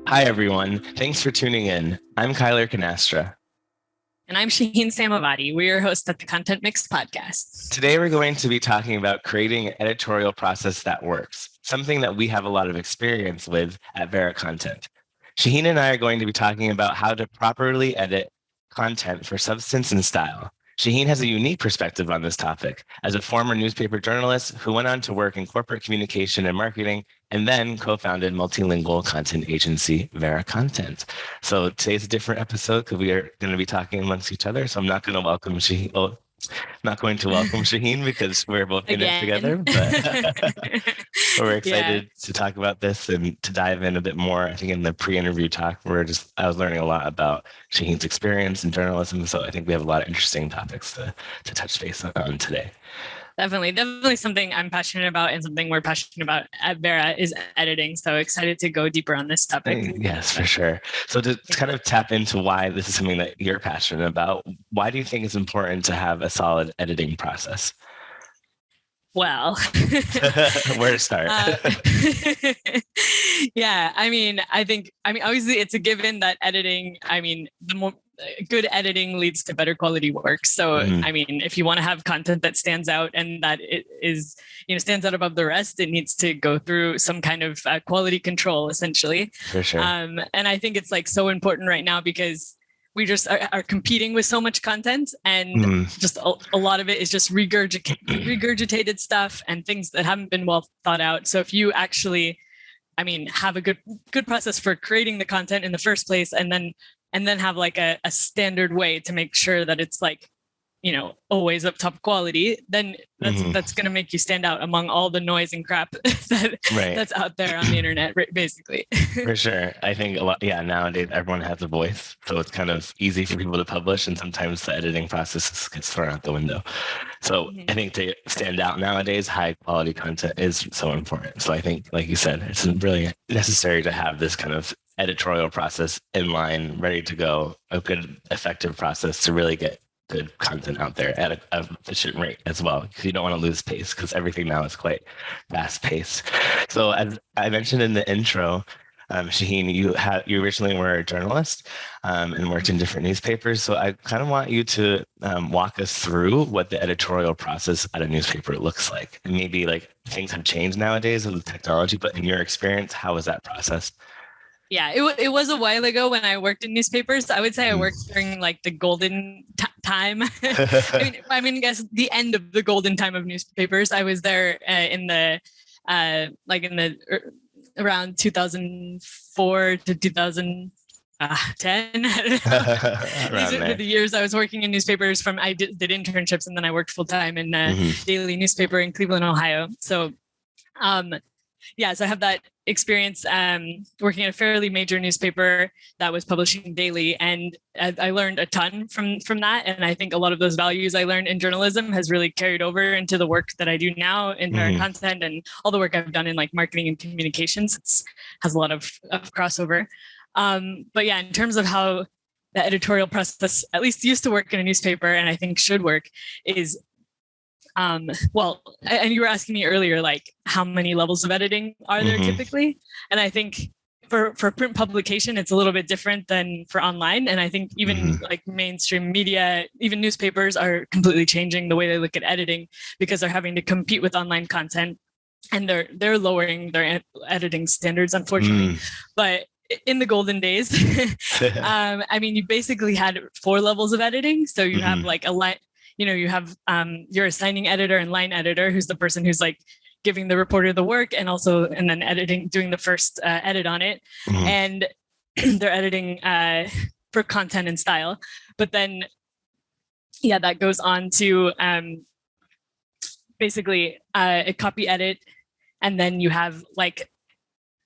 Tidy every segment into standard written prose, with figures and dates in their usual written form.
Hi, everyone. Thanks for tuning in. I'm Kyler Canastra. And I'm Shaheen Samavati. We're your hosts at the Content Mix podcast. Today, we're going to be talking about creating an editorial process that works, something that we have a lot of experience with at VeraContent. Shaheen and I are going to be talking about how to properly edit content for substance and style. Shaheen has a unique perspective on this topic as a former newspaper journalist who went on to work in corporate communication and marketing and then co-founded multilingual content agency VeraContent. So today's a different episode because we are going to be talking amongst each other. So I'm not going to welcome Shaheen. Oh, not going to welcome Shaheen because we're both in it together, but we're excited to talk about this and to dive in a bit more. I think in the pre-interview talk, I was learning a lot about Shaheen's experience in journalism. So I think we have a lot of interesting topics to touch base on today. Definitely something I'm passionate about and something we're passionate about at Vera is editing. So excited to go deeper on this topic. Yes, for sure. So to kind of tap into why this is something that you're passionate about, why do you think it's important to have a solid editing process? Well, where to start? Yeah, obviously it's a given that editing, the more good editing leads to better quality work. So, if you want to have content that stands out and that it is, stands out above the rest, it needs to go through some kind of quality control, essentially. For sure. And I think it's like so important right now because we just are competing with so much content and just a lot of it is just regurgitated stuff and things that haven't been well thought out. So if you actually, have a good process for creating the content in the first place and then have like a standard way to make sure that it's like, always up top quality, then that's going to make you stand out among all the noise and crap that's out there on the internet, basically. For sure. I think nowadays everyone has a voice, so it's kind of easy for people to publish, and sometimes the editing process gets thrown out the window. So I think to stand out nowadays, high quality content is so important. So I think, like you said, it's really necessary to have this kind of editorial process in line, ready to go, a good, effective process to really get good content out there at an efficient rate as well, because you don't want to lose pace because everything now is quite fast paced. So as I mentioned in the intro, Shaheen, you originally were a journalist and worked in different newspapers. So I kind of want you to walk us through what the editorial process at a newspaper looks like. And maybe like things have changed nowadays with technology, but in your experience, how was that process? Yeah, it was a while ago when I worked in newspapers. I would say I worked during like the golden time. I guess the end of the golden time of newspapers. I was there in the around 2004 to 2010. These are the years I was working in newspapers. I did internships and then I worked full time in a daily newspaper in Cleveland, Ohio. So, so I have that experience working at a fairly major newspaper that was publishing daily, and I learned a ton from that. And I think a lot of those values I learned in journalism has really carried over into the work that I do now in VeraContent and all the work I've done in like marketing and communications. It has a lot of crossover. But yeah, in terms of how the editorial process at least used to work in a newspaper, and I think should work, is and you were asking me earlier, like how many levels of editing are there typically? And I think for print publication, it's a little bit different than for online. And I think even like mainstream media, even newspapers are completely changing the way they look at editing because they're having to compete with online content and they're lowering their editing standards, unfortunately. But in the golden days, you basically had 4 levels of editing. So you have like a line. You have your assigning editor and line editor, who's the person who's like giving the reporter the work and then editing, doing the first edit on it. And they're editing for content and style. But then, that goes on to basically a copy edit. And then you have like,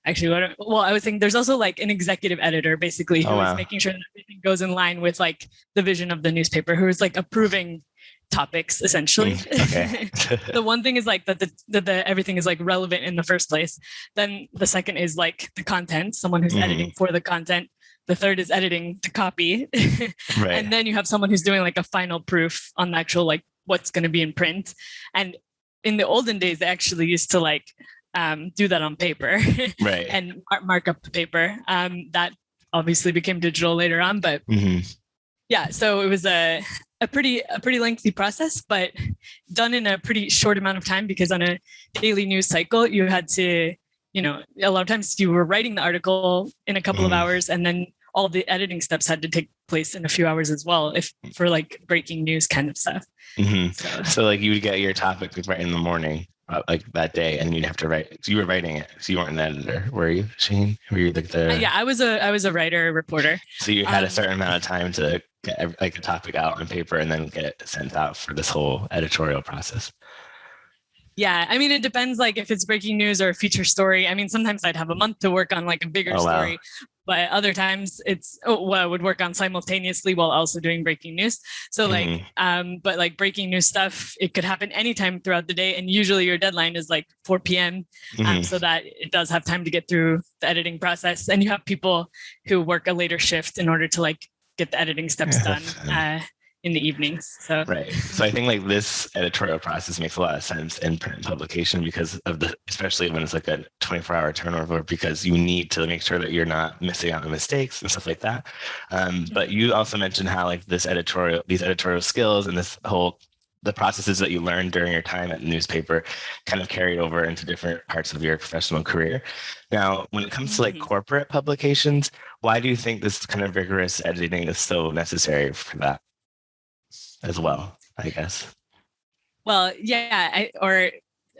I was thinking there's also like an executive editor, basically, who is making sure that everything goes in line with like the vision of the newspaper, who is like approving topics, essentially. The one thing is like that the everything is like relevant in the first place. Then the second is like the content, someone who's editing for the content. The third is editing the copy. And then you have someone who's doing like a final proof on the actual like what's going to be in print. And in the olden days, they actually used to like do that on paper right. and mark up the paper. That obviously became digital later on, but yeah, so it was a pretty lengthy process, but done in a pretty short amount of time, because on a daily news cycle, you had to, a lot of times you were writing the article in a couple of hours, and then all the editing steps had to take place in a few hours as well, if for like breaking news kind of stuff. So like you would get your topic right in the morning, like that day, and you'd have to write. So you were writing it. So you weren't an editor, were you, Shaheen? Were you like the? Yeah, I was a writer, a reporter. So you had a certain amount of time to get like a topic out on paper and then get it sent out for this whole editorial process. Yeah, I mean, it depends, like if it's breaking news or a feature story. I mean, sometimes I'd have a month to work on like a bigger story, but other times I would work on simultaneously while also doing breaking news. So like, but like breaking news stuff, it could happen anytime throughout the day. And usually your deadline is like 4 p.m. So that it does have time to get through the editing process. And you have people who work a later shift in order to like get the editing steps done in the evenings. So right. So I think like this editorial process makes a lot of sense in print publication because of especially when it's like a 24-hour turnover, because you need to make sure that you're not missing out on mistakes and stuff like that. But you also mentioned how like these editorial skills and the processes that you learned during your time at the newspaper kind of carried over into different parts of your professional career. Now, when it comes to like corporate publications, why do you think this kind of rigorous editing is so necessary for that as well, I guess? Well, yeah,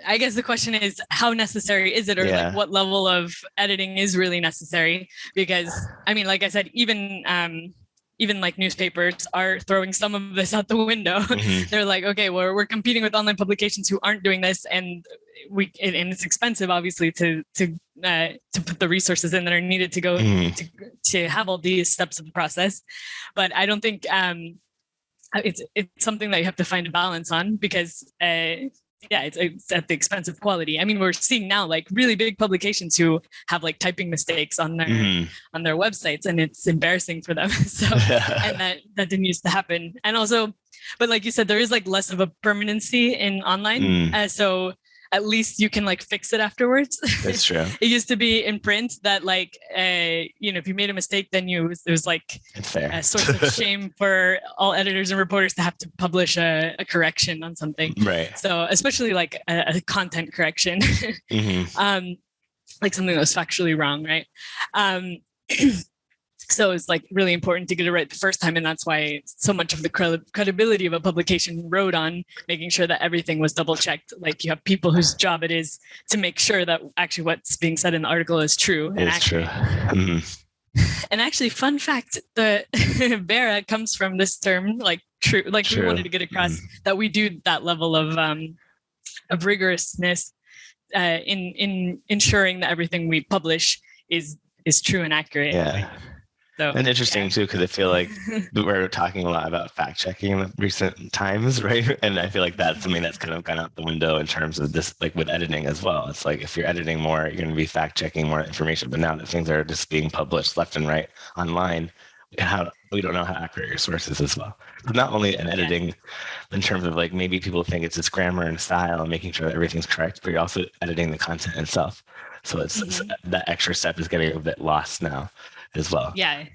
I guess the question is, how necessary is it, or like what level of editing is really necessary? Because I mean, like I said, even like newspapers are throwing some of this out the window. They're like, okay, we're competing with online publications who aren't doing this, and it's expensive, obviously, to put the resources in that are needed to go to have all these steps of the process. But I don't think it's something that you have to find a balance on, because it's at the expense of quality. I mean, we're seeing now like really big publications who have like typing mistakes on their websites, and it's embarrassing for them. So and that didn't used to happen. And also, but like you said, there is like less of a permanency in online. So at least you can like fix it afterwards. That's true. It used to be in print that like, if you made a mistake, then it was like a source of shame for all editors and reporters to have to publish a correction on something. Right. So especially like a content correction, like something that was factually wrong, right? So it's like really important to get it right the first time. And that's why so much of the credibility of a publication rode on making sure that everything was double checked. Like you have people whose job it is to make sure that actually what's being said in the article is true. It's true. And actually, fun fact, the Vera comes from this term, like true. Like we wanted to get across that we do that level of rigorousness in ensuring that everything we publish is true and accurate. Yeah. So, and interesting too, because I feel like we're talking a lot about fact checking in recent times, right? And I feel like that's something that's kind of gone out the window in terms of this, like with editing as well. It's like if you're editing more, you're going to be fact checking more information. But now that things are just being published left and right online, we don't know how accurate your source is as well. So not only in editing, in terms of like maybe people think it's just grammar and style and making sure that everything's correct, but you're also editing the content itself. So it's that extra step is getting a bit lost now as well. Yeah,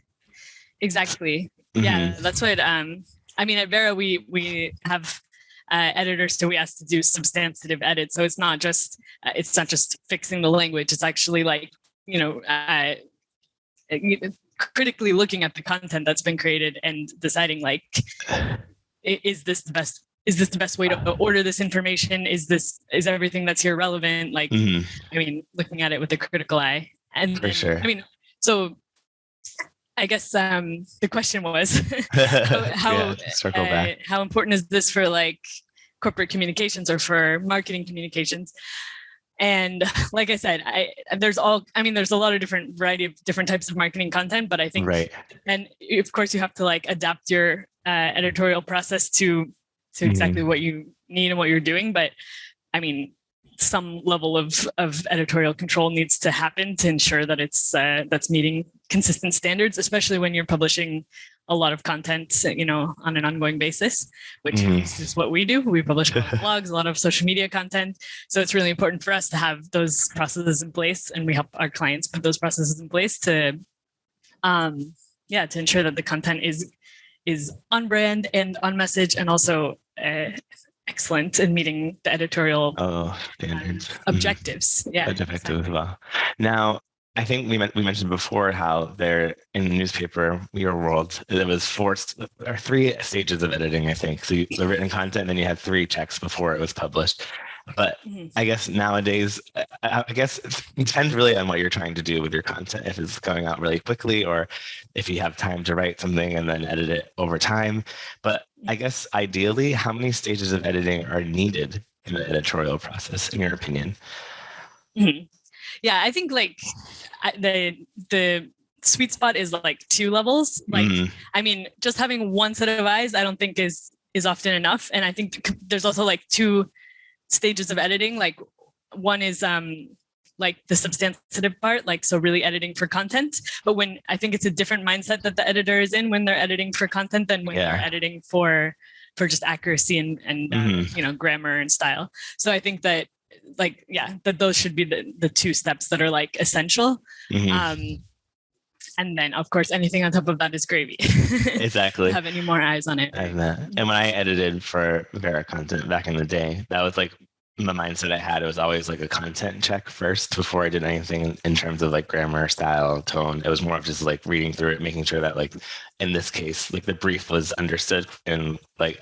exactly. Yeah, that's what I mean, at Vera we have editors who we ask to do substantive edits. So it's not just fixing the language. It's actually like critically looking at the content that's been created and deciding like, is this the best way to order this information? Is everything that's here relevant? Like, I mean, looking at it with a critical eye. And for sure. I mean, so I guess the question was how important is this for like corporate communications or for marketing communications? And like I said, there's a lot of variety of different types of marketing content, but I think, and of course you have to like adapt your editorial process to exactly what you need and what you're doing. But I mean, some level of editorial control needs to happen to ensure that that's meeting consistent standards, especially when you're publishing a lot of content, on an ongoing basis, which is what we do. We publish a lot of blogs, a lot of social media content. So it's really important for us to have those processes in place, and we help our clients put those processes in place to ensure that the content is on brand and on message, and also excellent in meeting the editorial standards, objectives. Yeah, objectives as well. Now, I think we mentioned before how there in the newspaper, Your World, there was 3 stages of editing, I think. So the written content, then you had 3 checks before it was published. But I guess nowadays, I guess it depends really on what you're trying to do with your content. If it's going out really quickly, or if you have time to write something and then edit it over time. But I guess ideally, how many stages of editing are needed in the editorial process, in your opinion? Yeah, I think like the sweet spot is like 2 levels. Like, I mean, just having one set of eyes, I don't think is often enough. And I think there's also like 2 stages of editing. Like, one is like the substantive part, like, so really editing for content. But when I think it's a different mindset that the editor is in when they're editing for content than when they're editing for just accuracy and grammar and style. So I think that that those should be the 2 steps that are like essential. And then, of course, anything on top of that is gravy. Exactly. Have any more eyes on it. And when I edited for VeraContent back in the day, that was like the mindset I had. It was always like a content check first before I did anything in terms of like grammar, style, tone. It was more of just like reading through it, making sure that like in this case, like the brief was understood and like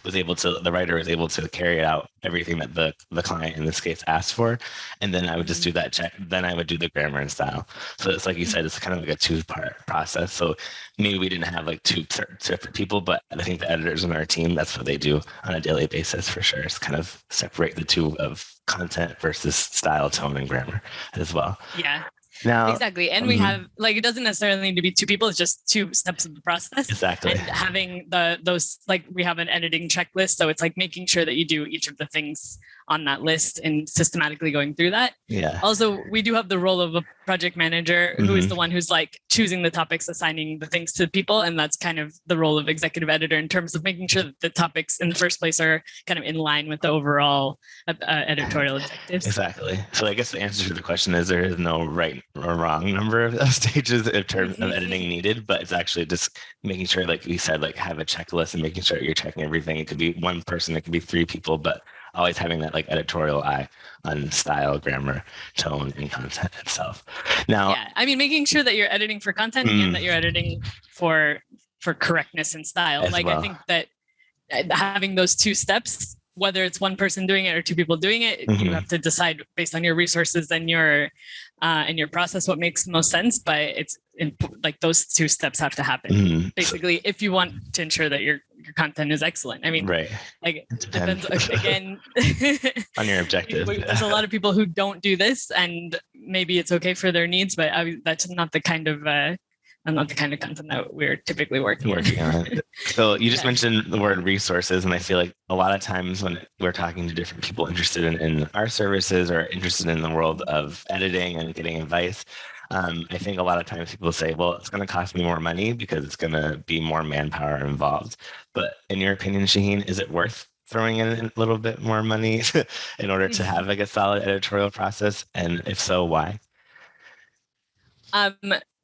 the writer was able to carry out everything that the client in this case asked for. And then I would just do that check. Then I would do the grammar and style. So it's like you said, it's kind of like a 2-part process. So maybe we didn't have like 2 separate people, but I think the editors in our team, that's what they do on a daily basis for sure. Is kind of separate the 2 of content versus style, tone, and grammar as well. Yeah. Now, exactly. And we have like, it doesn't necessarily need to be 2 people. It's just 2 steps of the process. Exactly. And having those, like, we have an editing checklist. So it's like making sure that you do each of the things on that list and systematically going through that. Yeah. Also, we do have the role of a project manager who is the one who's like choosing the topics, assigning the things to people. And that's kind of the role of executive editor in terms of making sure that the topics in the first place are kind of in line with the overall editorial objectives. Exactly. So I guess the answer to the question is there is no right or wrong number of stages in terms of editing needed, but it's actually just making sure, like we said, like have a checklist and making sure you're checking everything. It could be 1 person, it could be 3 people, but always having that like editorial eye on style, grammar, tone, and content itself. Now, yeah, I mean, making sure that you're editing for content and that you're editing for correctness and style. Like, well, I think that having those 2 steps, whether it's 1 person doing it or 2 people doing it, you have to decide based on your resources and your process what makes the most sense. But it's like those 2 steps have to happen basically if you want to ensure that your content is excellent. I mean, right? Like, it depends again on your objective. There's a lot of people who don't do this, and maybe it's okay for their needs, but that's not the kind of content that we're typically working on. So you just mentioned the word resources, and I feel like a lot of times when we're talking to different people interested in our services or interested in the world of editing and getting advice, I think a lot of times people say, well, it's going to cost me more money because it's going to be more manpower involved. But in your opinion, Shaheen, is it worth throwing in a little bit more money in order to have like a solid editorial process? And if so, why?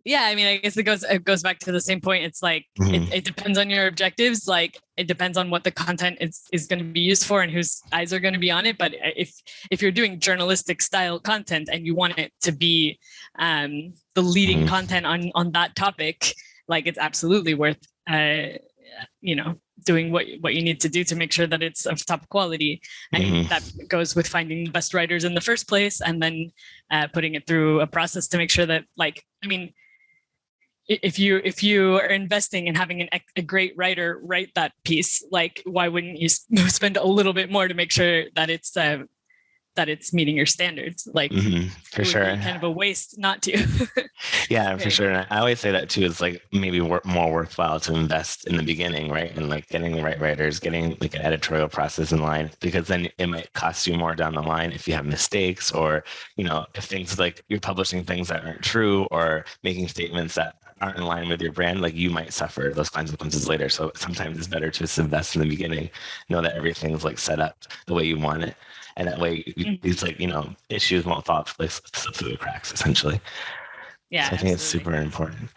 Yeah, I mean, I guess it goes back to the same point. It's like, it depends on your objectives. Like, it depends on what the content is going to be used for and whose eyes are going to be on it. But if you're doing journalistic style content and you want it to be the leading content on that topic, like, it's absolutely worth, doing what you need to do to make sure that it's of top quality. And that goes with finding the best writers in the first place, and then putting it through a process to make sure that, like, I mean, if you are investing in having a great writer write that piece, like, why wouldn't you spend a little bit more to make sure that it's meeting your standards? Like, for sure, kind of a waste not to. Yeah, for sure. And I always say that too. It's like maybe more worthwhile to invest in the beginning, right? And like getting the right writers, getting like an editorial process in line, because then it might cost you more down the line if you have mistakes, or if things like you're publishing things that aren't true or making statements that aren't in line with your brand, like you might suffer those consequences later. So sometimes it's better to just invest in the beginning, know that everything's like set up the way you want it. And that way these like, issues won't fall slip through the cracks essentially. Yeah, so I think it's super important.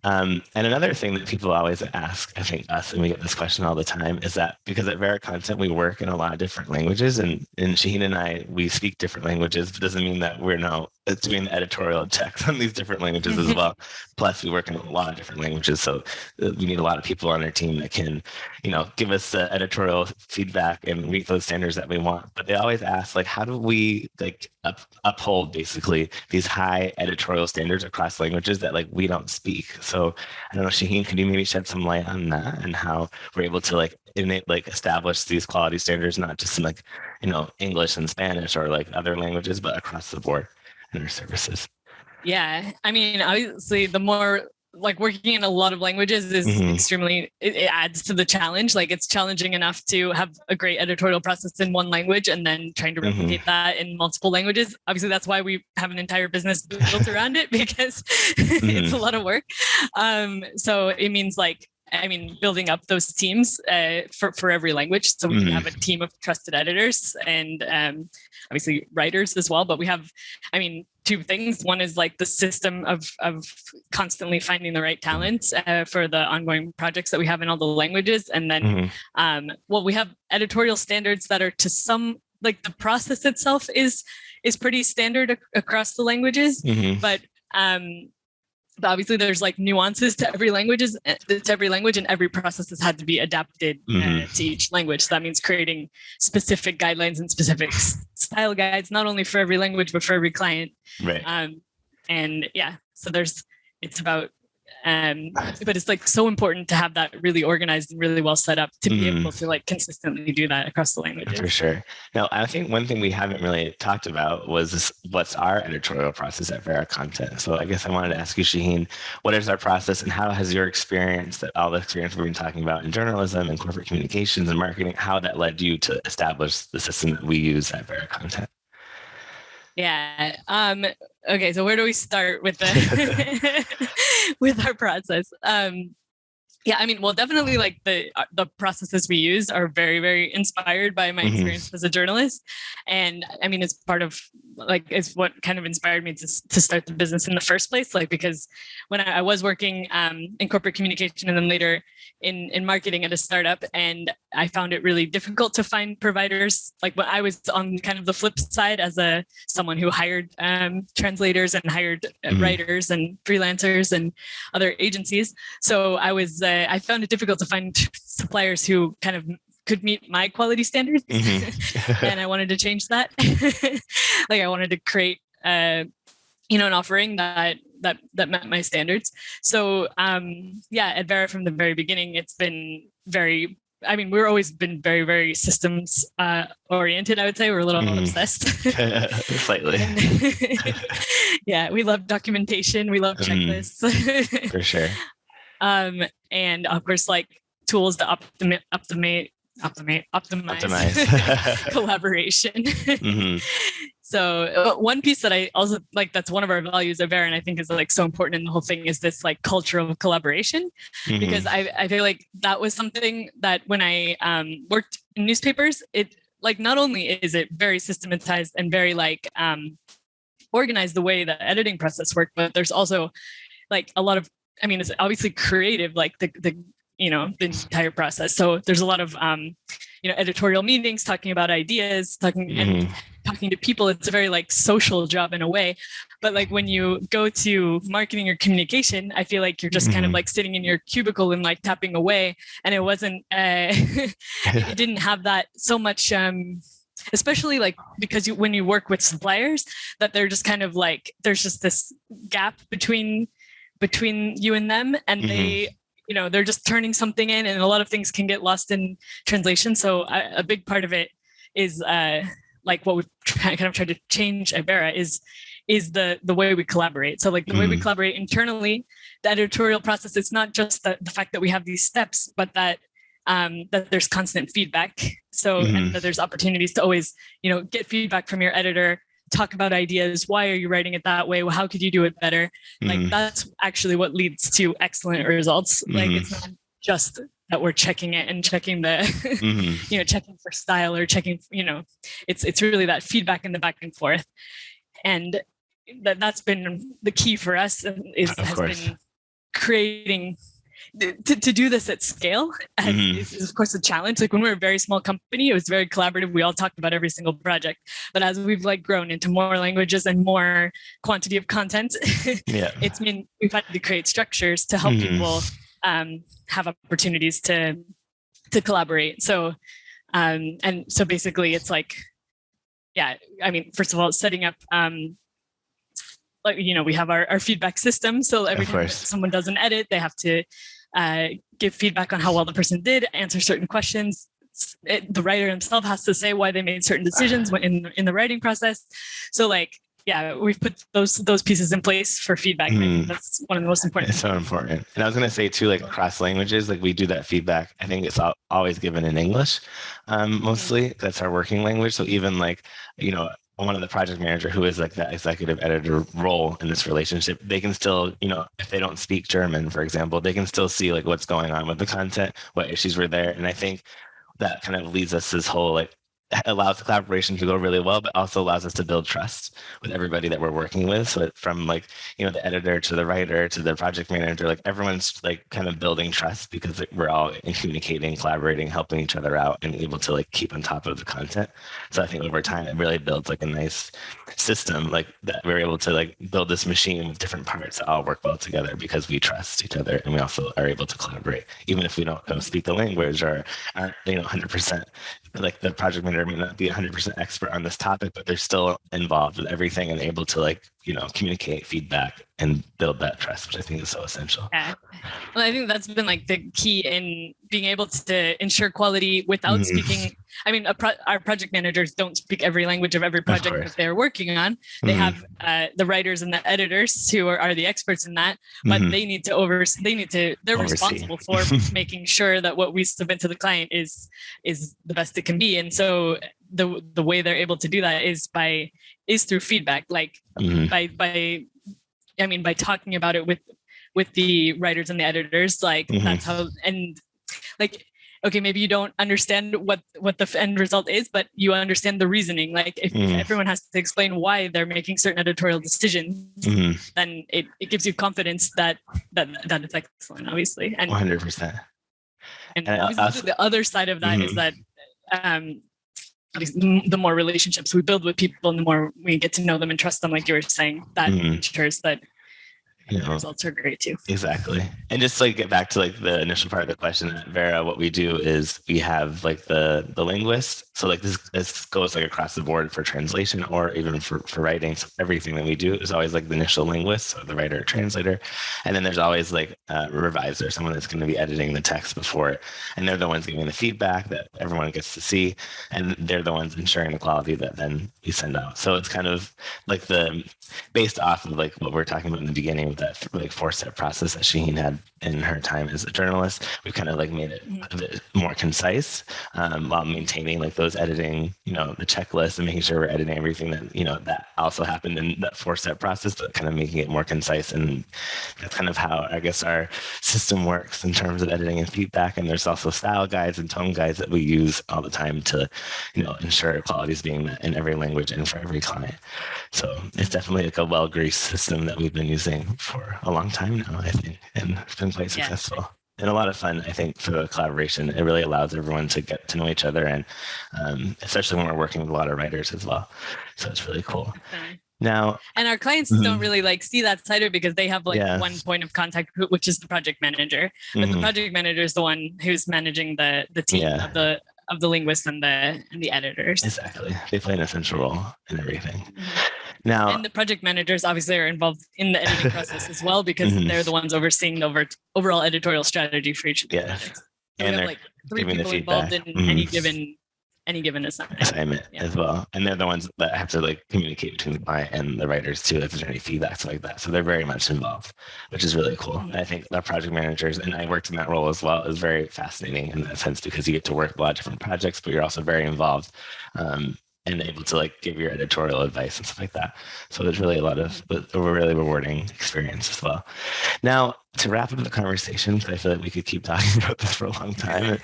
And another thing that people always ask, I think us, and we get this question all the time, is that because at VeraContent, we work in a lot of different languages, and Shaheen and I, we speak different languages, but doesn't mean that we're now doing the editorial checks on these different languages as well. Plus, we work in a lot of different languages, so we need a lot of people on our team that can, give us the editorial feedback and meet those standards that we want. But they always ask, like, how do we like uphold basically these high editorial standards across languages that like we don't speak? So I don't know, Shaheen, could you maybe shed some light on that and how we're able to like establish these quality standards, not just in like, English and Spanish or like other languages, but across the board in our services? Yeah, I mean, obviously, the more like working in a lot of languages is extremely, it adds to the challenge. Like it's challenging enough to have a great editorial process in one language and then trying to replicate that in multiple languages. Obviously, that's why we have an entire business built around it, because it's a lot of work. So it means building up those teams for every language. So we have a team of trusted editors and obviously writers as well. But we have, two things. One is like the system of constantly finding the right talents for the ongoing projects that we have in all the languages. And then, we have editorial standards that are to some, like the process itself is pretty standard across the languages, but obviously there's like nuances to every language, and every process has had to be adapted to each language. So that means creating specific guidelines and specific style guides, not only for every language, but for every client. Right. So it's about, but it's like so important to have that really organized and really well set up to be able to like consistently do that across the languages. For sure. Now, I think one thing we haven't really talked about was what's our editorial process at VeraContent. So I guess I wanted to ask you, Shaheen, what is our process and how has your experience, that all the experience we've been talking about in journalism and corporate communications and marketing, how that led you to establish the system that we use at VeraContent? Yeah. Okay. So where do we start with with our process? Definitely like the processes we use are very, very inspired by my experience as a journalist. And it's part of it's what kind of inspired me to start the business in the first place. Like, because when I was working in corporate communication and then later in marketing at a startup, and I found it really difficult to find providers. Like when I was on kind of the flip side as someone who hired translators and hired writers and freelancers and other agencies. So I found it difficult to find suppliers who kind of could meet my quality standards. And I wanted to change that. Like I wanted to create, an offering that met my standards. So, at Vera from the very beginning, it's been very, we've always been very, very systems oriented, I would say. We're a little obsessed. Slightly. We love documentation. We love checklists. For sure. And of course, like tools to optimize collaboration. So one piece that I also like, that's one of our values of Vera, and I think is like so important in the whole thing, is this like culture of collaboration. Because I feel like that was something that when I worked in newspapers, it like not only is it very systematized and very like organized the way the editing process worked, but there's also like a lot of, it's obviously creative, like the entire process. So there's a lot of, editorial meetings, talking about ideas, talking to people. It's a very like social job in a way. But like when you go to marketing or communication, I feel like you're just kind of like sitting in your cubicle and like tapping away. And it wasn't, it didn't have that so much, especially like because when you work with suppliers, that they're just kind of like, there's just this gap between you and them, and they, they're just turning something in, and a lot of things can get lost in translation. So a big part of it is like what we've kind of tried to change at Vera is the way we collaborate. So like the way we collaborate internally, the editorial process, it's not just the fact that we have these steps, but that there's constant feedback. So and that there's opportunities to always, get feedback from your editor talk about ideas. Why are you writing it that way? Well, how could you do it better? Like that's actually what leads to excellent results. Like it's not just that we're checking it and checking the, checking for style or checking, it's really that feedback in the back and forth. And that's been the key for us has been creating to do this at scale is of course a challenge. Like when we were a very small company, it was very collaborative. We all talked about every single project. But as we've grown into more languages and more quantity of content, it's mean we've had to create structures to help people have opportunities to collaborate. So and so basically it's like, first of all, setting up we have our feedback system. So every time someone does an edit, they have to give feedback on how well the person did, answer certain questions. The writer himself has to say why they made certain decisions in the writing process. So we've put those pieces in place for feedback. I think that's one of the most important. It's so important. And I was going to say too, across languages, we do that feedback. I think it's always given in English, mostly. That's our working language. So even one of the project manager who is that executive editor role in this relationship, they can still, if they don't speak German, for example, they can still see what's going on with the content, what issues were there. And I think that kind of leads us this whole allows the collaboration to go really well, but also allows us to build trust with everybody that we're working with. So from the editor to the writer to the project manager, everyone's kind of building trust because we're all communicating, collaborating, helping each other out, and able to keep on top of the content. So I think over time it really builds a nice system that we're able to build this machine with different parts that all work well together because we trust each other and we also are able to collaborate, even if we don't speak the language or aren't 100%. The project manager may not be 100% expert on this topic, but they're still involved with everything and able to communicate feedback and build that trust, which I think is so essential. Yeah. Well, I think that's been the key in being able to ensure quality without speaking. Our project managers don't speak every language of every project that they're working on. They have the writers and the editors who are the experts in that, but they need to they're responsible for making sure that what we submit to the client is the best it can be. And so the way they're able to do that is through feedback, by talking about it with the writers and the editors, that's how, and okay, maybe you don't understand what the end result is, but you understand the reasoning. If everyone has to explain why they're making certain editorial decisions, then it gives you confidence that it's excellent, obviously. And 100%. And obviously the other side of that is that the more relationships we build with people and the more we get to know them and trust them, like you were saying, that ensures that the results are great too. Exactly. And just get back to the initial part of the question at Vera, what we do is we have the linguist. So this goes across the board for translation or even for writing. So everything that we do is always the initial linguist, so the writer, translator. And then there's always a reviser, someone that's going to be editing the text before it. And they're the ones giving the feedback that everyone gets to see. And they're the ones ensuring the quality that then we send out. So it's kind of based off of what we're talking about in the beginning, that 4-step process that Shaheen had in her time as a journalist. We've kind of made it a bit more concise while maintaining those editing, the checklist and making sure we're editing everything that, that also happened in that 4-step process, but kind of making it more concise. And that's kind of how I guess our system works in terms of editing and feedback. And there's also style guides and tone guides that we use all the time to, ensure quality is being met in every language and for every client. So it's definitely a well-greased system that we've been using for a long time now, I think, and it's been quite successful. Yeah. And a lot of fun, I think, for the collaboration. It really allows everyone to get to know each other, and especially when we're working with a lot of writers as well. So it's really cool. Okay. Now, and our clients don't really see that side of it because they have one point of contact, which is the project manager. But the project manager is the one who's managing the team of the linguists and the editors. Exactly, they play an essential role in everything. Now, and the project managers obviously are involved in the editing process as well because they're the ones overseeing the overall editorial strategy for each of the projects. So and we have 3 people involved in any given assignment as well. And they're the ones that have to communicate between the client and the writers too, if there's any feedback like that. So they're very much involved, which is really cool. And I think the project managers, and I worked in that role as well, is very fascinating in that sense because you get to work with a lot of different projects, but you're also very involved and able to like give your editorial advice and stuff like that. So there's really a really rewarding experience as well. Now, to wrap up the conversation, because I feel like we could keep talking about this for a long time,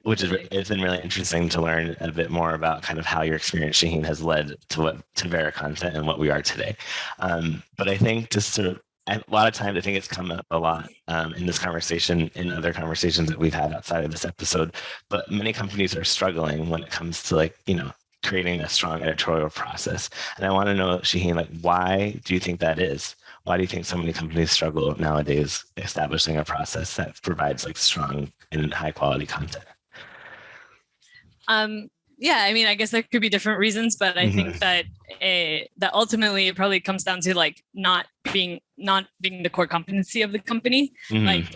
it's been really interesting to learn a bit more about kind of how your experience, Shaheen, has led to VeraContent and what we are today. But I think just sort of a lot of times, I think it's come up a lot in this conversation, in other conversations that we've had outside of this episode. But many companies are struggling when it comes to like, creating a strong editorial process. And I want to know, Shaheen, like, why do you think that is? Why do you think so many companies struggle nowadays establishing a process that provides like strong and high quality content? Yeah, I mean, I guess there could be different reasons, but I think that that ultimately it probably comes down to like not being the core competency of the company. Like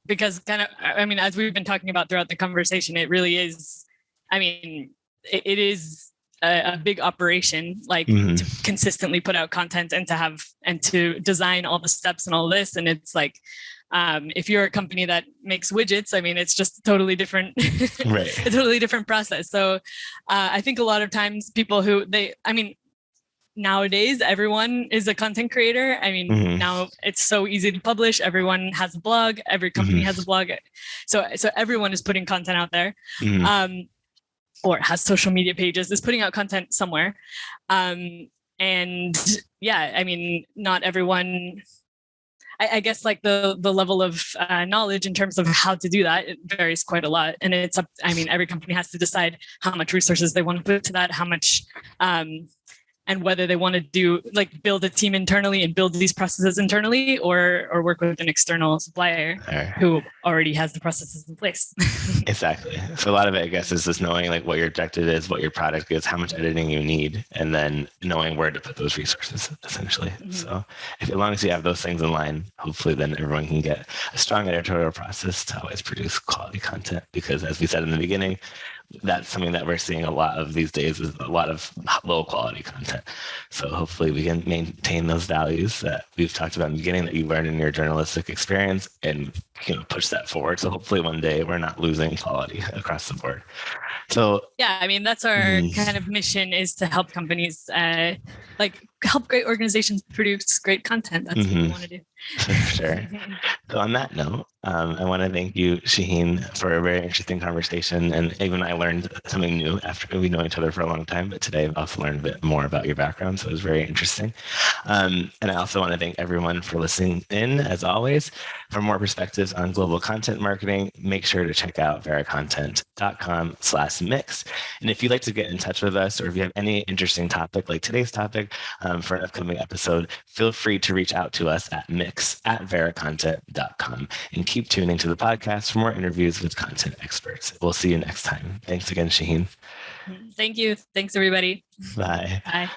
because kind of, I mean, as we've been talking about throughout the conversation, it really is, I mean, it is a big operation, like to consistently put out content and to design all the steps and all this. And it's like, if you're a company that makes widgets, I mean, it's just a totally different, right. a totally different process. So I think a lot of times people nowadays, everyone is a content creator. I mean, now it's so easy to publish. Everyone has a blog. Every company has a blog. So everyone is putting content out there. Or has social media pages, is putting out content somewhere. And yeah, I mean, not everyone, I guess like the level of knowledge in terms of how to do that, it varies quite a lot. And it's up, I mean, every company has to decide how much resources they want to put to that, how much, and whether they want to build a team internally and build these processes internally, or work with an external supplier who already has the processes in place. Exactly. So a lot of it, I guess, is just knowing like what your objective is, what your product is, how much editing you need, and then knowing where to put those resources, essentially. So as long as you have those things in line, hopefully then everyone can get a strong editorial process to always produce quality content. Because as we said in the beginning, that's something that we're seeing a lot of these days, is a lot of low quality content. So hopefully we can maintain those values that we've talked about in the beginning, that you learned in your journalistic experience, and push that forward. So hopefully one day we're not losing quality across the board. So yeah, I mean, that's our kind of mission, is to help companies help great organizations produce great content. That's what we want to do. For sure. So on that note, I want to thank you, Shaheen, for a very interesting conversation. And even I learned something new after we know each other for a long time. But today I've also learned a bit more about your background. So it was very interesting. And I also want to thank everyone for listening in, as always. For more perspectives on global content marketing, make sure to check out VeraContent.com/mix. And if you'd like to get in touch with us, or if you have any interesting topic like today's topic for an upcoming episode, feel free to reach out to us at mix@VeraContent.com. And keep tuning to the podcast for more interviews with content experts. We'll see you next time. Thanks again, Shaheen. Thank you. Thanks, everybody. Bye. Bye.